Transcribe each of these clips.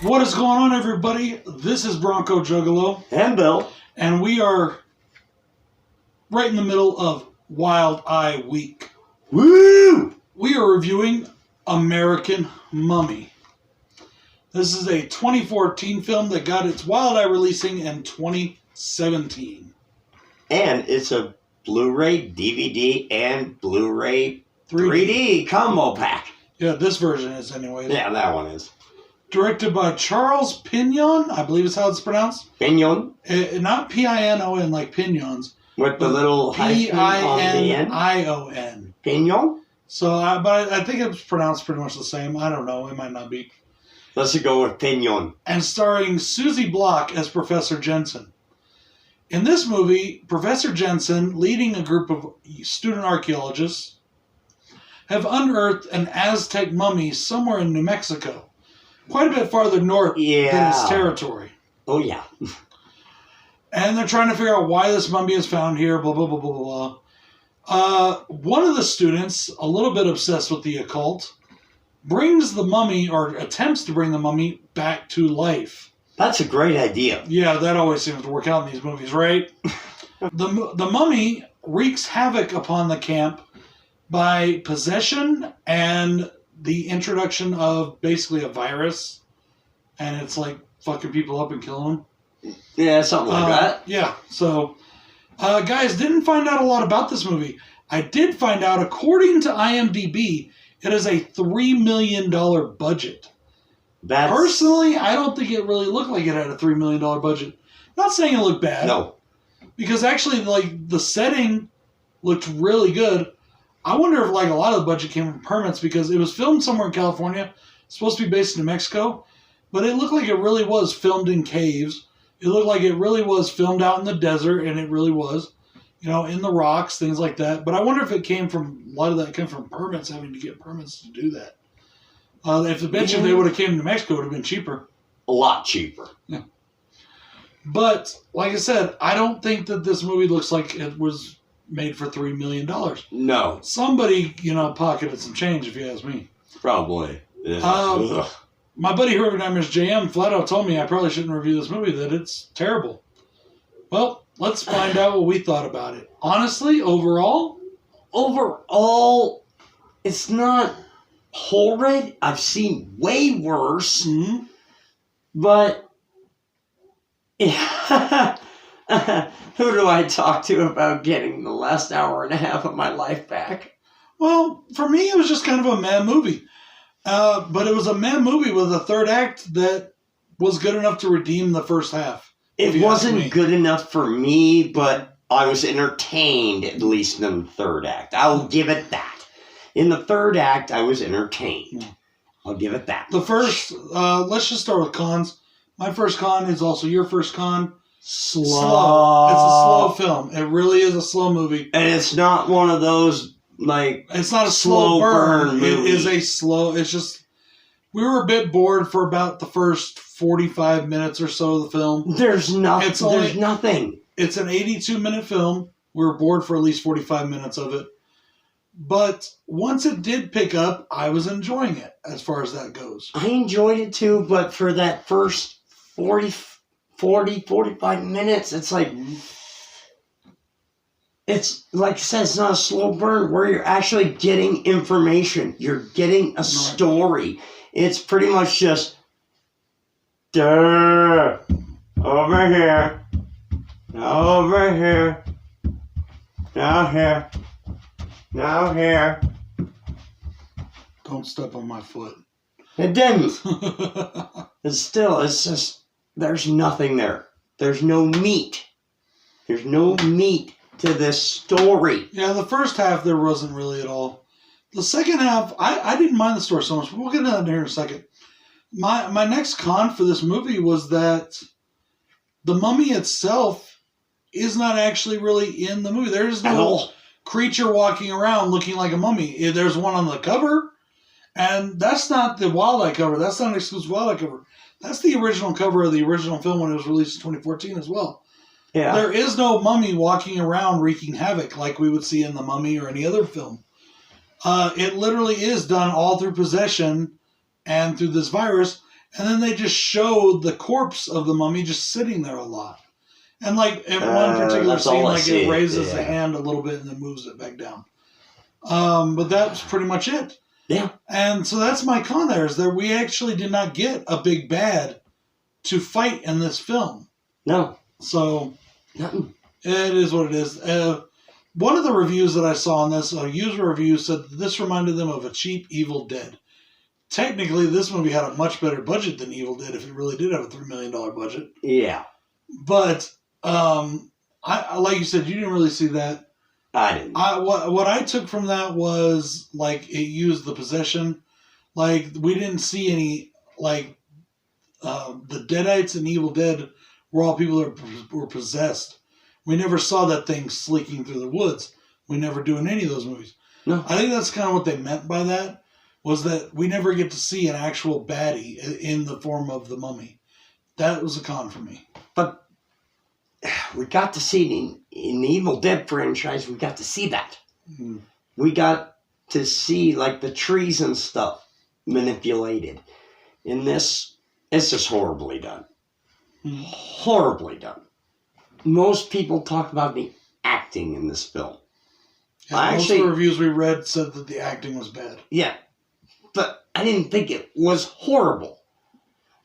What is going on, everybody? This is Bronco Juggalo. And Bill. And we are right in the middle of Wild Eye Week. Woo! We are reviewing American Mummy. This is a 2014 film that got its Wild Eye releasing in 2017. And it's a Blu-ray, DVD, and Blu-ray 3D combo pack. Yeah, this version is anyway. Yeah, that one is. Directed by Charles Pinion, I believe is how it's pronounced. Pinion? Not P-I-N-O-N like pinions. With the little hyphen on the end. P-I-N-I-O-N. Pinion? So, but I think it's pronounced pretty much the same. I don't know. It might not be. Let's go with Pinion. And starring Susie Block as Professor Jensen. In this movie, Professor Jensen, leading a group of student archaeologists, have unearthed an Aztec mummy somewhere in New Mexico. Quite a bit farther north than its territory. Oh, yeah. And they're trying to figure out why this mummy is found here, blah, blah, blah, blah, blah, blah. One of the students, a little bit obsessed with the occult, brings the mummy, or attempts to bring the mummy, back to life. That's a great idea. Yeah, that always seems to work out in these movies, right? The mummy wreaks havoc upon the camp by possession and the introduction of basically a virus, and it's like fucking people up and killing them. Yeah, something like that. Yeah, so, guys, didn't find out a lot about this movie. I did find out, according to IMDb, it is a $3 million budget. Personally, I don't think it really looked like it had a $3 million budget. Not saying it looked bad. No. Because actually, like, the setting looked really good. I wonder if, like, a lot of the budget came from permits, because it was filmed somewhere in California, supposed to be based in New Mexico, but it looked like it really was filmed in caves. It looked like it really was filmed out in the desert, and it really was, you know, in the rocks, things like that. But I wonder if it came from, a lot of that came from permits, having to get permits to do that. If eventually they would have came to New Mexico, it would have been cheaper. A lot cheaper. Yeah. But, like I said, I don't think that this movie looks like it was made for $3 million. No. Somebody, you know, pocketed some change, if you ask me. Probably. My buddy Whoever Nightmares JM flat out told me I probably shouldn't review this movie, that it's terrible. Well, let's find out what we thought about it. Honestly, overall, it's not horrid. I've seen way worse. Mm-hmm. But who do I talk to about getting the last hour and a half of my life back? Well, for me, it was just kind of a meh movie. But it was a meh movie with a third act that was good enough to redeem the first half. It wasn't good enough for me, but I was entertained, at least in the third act. I'll give it that. In the third act, I was entertained. Yeah. I'll give it that. The first, let's just start with cons. My first con is also your first con. Slow. It's a slow film. It really is a slow movie. And it's not one of those, like, it's not a slow burn. movie. It is a slow, it's just, we were a bit bored for about the first 45 minutes or so of the film. There's nothing. There's nothing. It's an 82-minute film. We were bored for at least 45 minutes of it. But once it did pick up, I was enjoying it as far as that goes. I enjoyed it too, but for that first 45 minutes, it's like, it's like I said, it's not a slow burn where you're actually getting information. You're getting a story. It's pretty much just, over here, over here, now here, now here. Don't step on my foot. It didn't. It's just, there's nothing there. There's no meat. There's no meat to this story. Yeah, the first half there wasn't really at all. The second half, I didn't mind the story so much. We'll get into that here in a second. My next con for this movie was that the mummy itself is not actually really in the movie. There's no creature walking around looking like a mummy. There's one on the cover, and that's not the Wild Eye cover. That's not an exclusive Wild Eye cover. That's the original cover of the original film when it was released in 2014 as well. Yeah. There is no mummy walking around wreaking havoc like we would see in The Mummy or any other film. It literally is done all through possession and through this virus. And then they just showed the corpse of the mummy just sitting there a lot. And like in one particular scene, like it raises the hand a little bit and then moves it back down. But that's pretty much it. Yeah. And so that's my con there, is that we actually did not get a big bad to fight in this film. No. So Nothing. it is what it is. One of the reviews that I saw on this, a user review, said that this reminded them of a cheap Evil Dead. Technically, this movie had a much better budget than Evil Dead if it really did have a $3 million budget. Yeah. But, I like you said, you didn't really see that. I didn't. What I took from that was, like, it used the possession. Like, we didn't see any, like, the Deadites in Evil Dead were all people that were possessed. We never saw that thing sneaking through the woods. We never do in any of those movies. No. I think that's kind of what they meant by that, was that we never get to see an actual baddie in the form of the mummy. That was a con for me. But we got to see it in the Evil Dead franchise. We got to see that. Mm-hmm. We got to see like the trees and stuff manipulated. In this, it's just horribly done. Mm-hmm. Horribly done. Most people talk about the acting in this film. Yeah, most of the reviews we read said that the acting was bad. Yeah, but I didn't think it was horrible.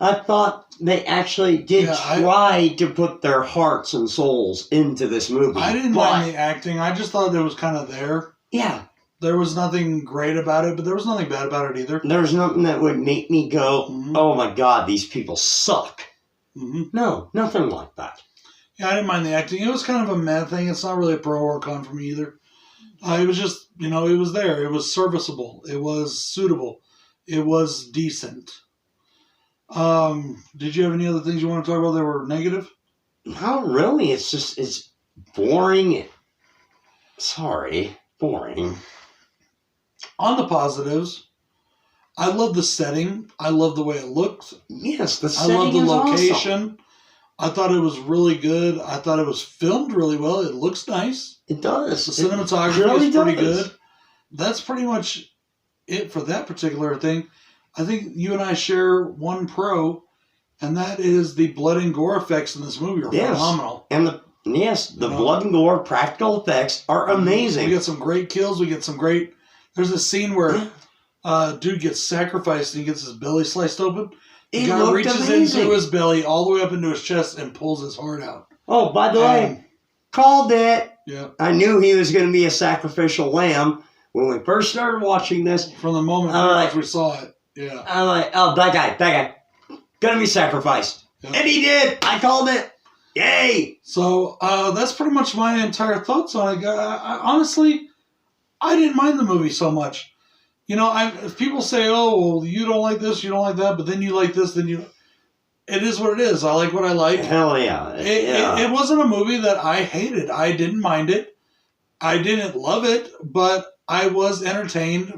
I thought they actually did try to put their hearts and souls into this movie. I didn't mind the acting. I just thought it was kind of there. Yeah. There was nothing great about it, but there was nothing bad about it either. There's nothing that would make me go, oh my God, these people suck. Mm-hmm. No, nothing like that. Yeah, I didn't mind the acting. It was kind of a mad thing. It's not really a pro or con for me either. It was just, it was there. It was serviceable. It was suitable. It was decent. Did you have any other things you want to talk about that were negative? Not really. It's boring. Boring. On the positives, I love the setting. I love the way it looked. Yes, the setting I love the location. Awesome. I thought it was really good. I thought it was filmed really well. It looks nice. It does. The cinematography is pretty good. That's pretty much it for that particular thing. I think you and I share one pro, and that is the blood and gore effects in this movie are phenomenal. And the blood and gore practical effects are amazing. We get some great kills. We get some great... There's a scene where dude gets sacrificed and he gets his belly sliced open. The guy reaches into his belly all the way up into his chest and pulls his heart out. Oh, by the way, called it. Yeah. I knew he was going to be a sacrificial lamb when we first started watching this. From the moment we saw it. Yeah. I'm like, oh, that guy, gonna be sacrificed. Yep. And he did. I called it. Yay. So that's pretty much my entire thoughts on it. Honestly, I didn't mind the movie so much. If people say, oh, well, you don't like this, you don't like that, but then you like this, it is what it is. I like what I like. Hell yeah. It wasn't a movie that I hated. I didn't mind it. I didn't love it, but I was entertained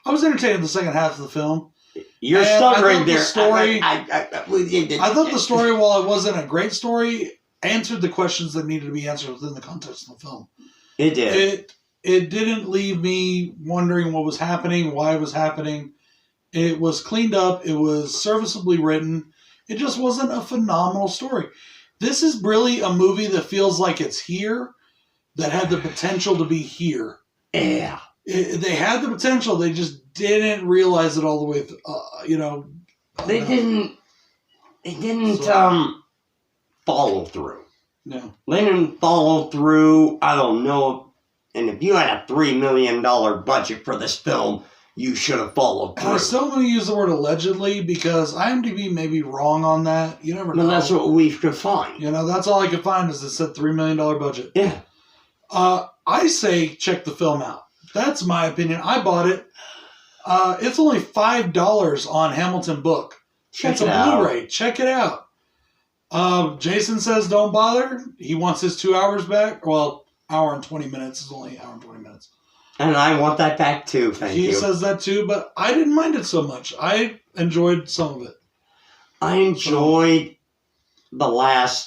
I was entertained in the second half of the film. You're stuttering there. I thought the story, while it wasn't a great story, answered the questions that needed to be answered within the context of the film. It did. It didn't leave me wondering what was happening, why it was happening. It was cleaned up. It was serviceably written. It just wasn't a phenomenal story. This is really a movie that feels like it's here, that had the potential to be here. Yeah. They had the potential. They just didn't realize it all the way. They didn't follow through. No. They didn't follow through. I don't know. And if you had a $3 million budget for this film, you should have followed through. And I still want to use the word allegedly because IMDb may be wrong on that. You never know. No, that's what we could find. That's all I could find is it said $3 million budget. Yeah. I say check the film out. That's my opinion. I bought it. It's only $5 on Hamilton Book. It's a Blu-ray. Check it out. Jason says don't bother. He wants his 2 hours back. Well, hour and 20 minutes is only an hour and 20 minutes. And I want that back too, thank you. He says that too, but I didn't mind it so much. I enjoyed some of it. I enjoyed the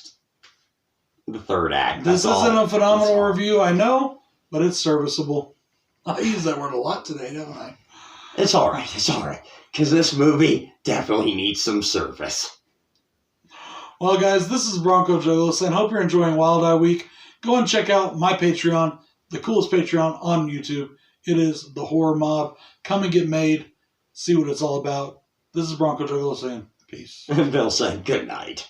third act. This isn't a phenomenal review, I know, but it's serviceable. I use that word a lot today, don't I? It's all right. It's all right. Because this movie definitely needs some service. Well, guys, this is Bronco Juggalo saying, hope you're enjoying Wild Eye Week. Go and check out my Patreon, the coolest Patreon on YouTube. It is the Horror Mob. Come and get made. See what it's all about. This is Bronco Juggalo saying, peace. And Bill saying, good night.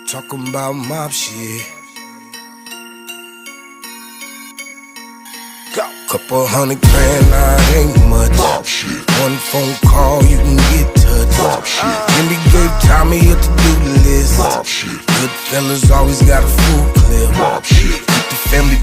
Talking about mob shit. Go. Couple $100 grand, nah, ain't much. Mob shit. One phone call, you can get touched. Mob shit. Jimmy gave Tommy a to-do list. Mob shit. Good fellas always got a full clip. Mob shit. Keep the family